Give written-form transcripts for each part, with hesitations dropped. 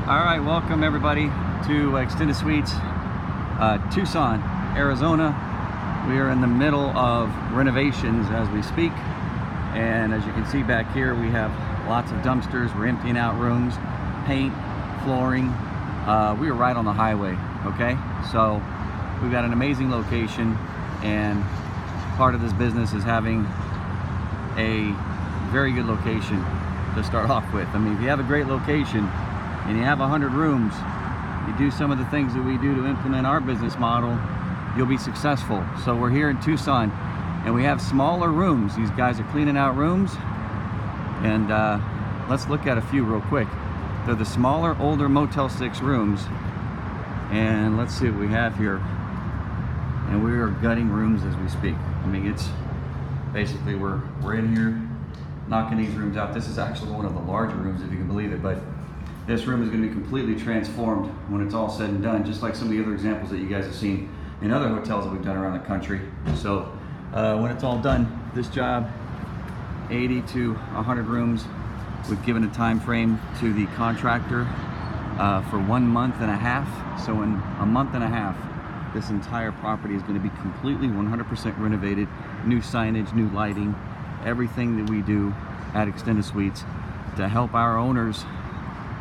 All right, welcome everybody to Extended Suites, Tucson, Arizona. We are in the middle of renovations as we speak, and as you can see back here, we have lots of dumpsters. We're emptying out rooms, paint, flooring. We are right on the highway, okay? So we've got an amazing location, and part of this business is having a very good location to start off with. I mean, if you have a great location and you have 100 rooms, you do some of the things that we do to implement our business model, you'll be successful. So we're here in Tucson and we have smaller rooms. These guys are cleaning out rooms, and let's look at a few real quick. They're the smaller, older Motel 6 rooms, and let's see what we have here. And we are gutting rooms as we speak. I mean, it's basically we're in here knocking these rooms out. This is actually one of the larger rooms, if you can believe it, but this room is going to be completely transformed when it's all said and done, just like some of the other examples that you guys have seen in other hotels that we've done around the country. So when it's all done, this job, 80 to 100 rooms, we've given a time frame to the contractor for 1.5 months. So in a month and a half, this entire property is going to be completely 100% renovated, new signage, new lighting, everything that we do at Extended Suites to help our owners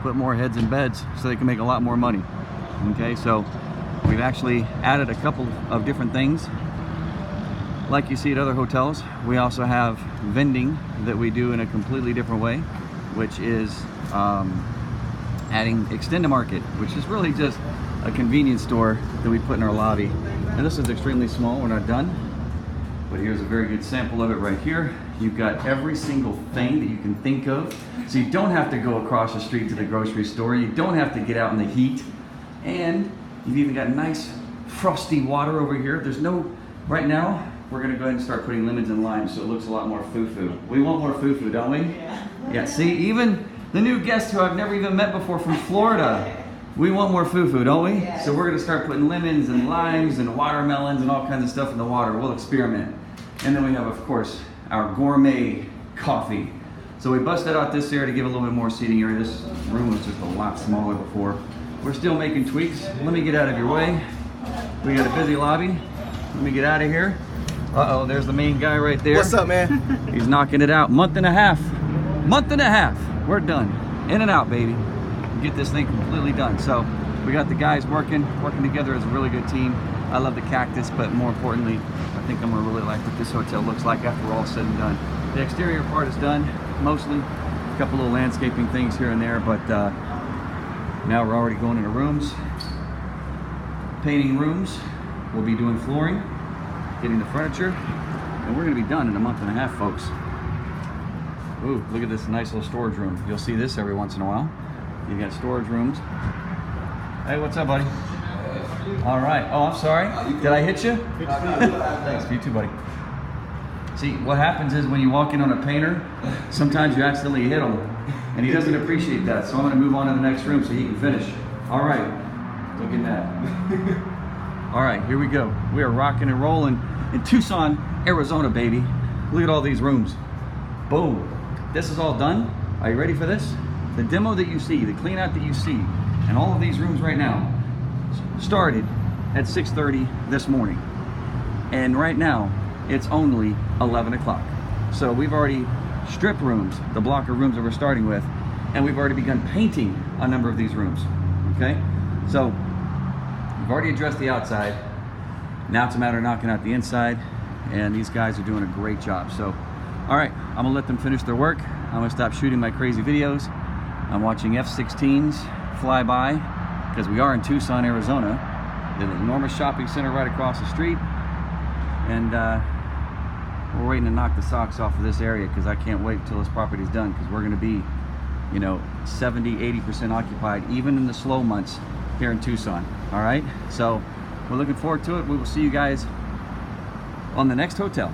put more heads in beds so they can make a lot more money. Okay, so we've actually added a couple of different things like you see at other hotels. We also have vending that we do in a completely different way, which is adding Extend Market, which is really just a convenience store that we put in our lobby. And this is extremely small, we're not done, but here's a very good sample of it right here. You've got every single thing that you can think of. So you don't have to go across the street to the grocery store. You don't have to get out in the heat. And you've even got nice frosty water over here. There's no, right now, we're gonna go ahead and start putting lemons and limes so it looks a lot more foo-foo. We want more foo-foo, don't we? Yeah. Yeah, see, even the new guests who I've never even met before from Florida, we want more foo-foo, don't we? Yeah. So we're gonna start putting lemons and limes and watermelons and all kinds of stuff in the water. We'll experiment. And then we have, of course, our gourmet coffee. So we busted out this area to give a little bit more seating area. This room was just a lot smaller before. We're still making tweaks. Let me get out of your way. We got a busy lobby. Let me get out of here. Uh-oh, there's the main guy right there. What's up, man? He's knocking it out. Month and a half. Month and a half. We're done. In and out, baby. Get this thing completely done. So we got the guys working together as a really good team. I love the cactus, but more importantly, I think I'm gonna really like what this hotel looks like after we're all said and done. The exterior part is done, mostly. A couple little landscaping things here and there, but now we're already going into rooms, painting rooms. We'll be doing flooring, getting the furniture, and we're gonna be done in a month and a half, folks. Ooh, look at this nice little storage room. You'll see this every once in a while. You got storage rooms. Hey, what's up, buddy? All right. Oh, I'm sorry. Did I hit you? Thanks. You too, buddy. See, what happens is when you walk in on a painter, sometimes you accidentally hit him, and he doesn't appreciate that. So I'm going to move on to the next room so he can finish. All right. Look at that. All right, here we go. We are rocking and rolling in Tucson, Arizona, baby. Look at all these rooms. Boom. This is all done. Are you ready for this? The demo that you see, the clean out that you see, and all of these rooms right now started at 6:30 this morning, and right now it's only 11 o'clock. So we've already stripped rooms, the block of rooms that we're starting with, and we've already begun painting a number of these rooms. Okay, so we've already addressed the outside. Now it's a matter of knocking out the inside, and these guys are doing a great job. So all right, I'm gonna let them finish their work. I'm gonna stop shooting my crazy videos. I'm watching F-16s fly by, because we are in Tucson, Arizona. There's an enormous shopping center right across the street, and we're waiting to knock the socks off of this area because I can't wait until this property's done, because we're going to be, you know, 70-80% occupied even in the slow months here in Tucson. All right, so we're looking forward to it. We will see you guys on the next hotel.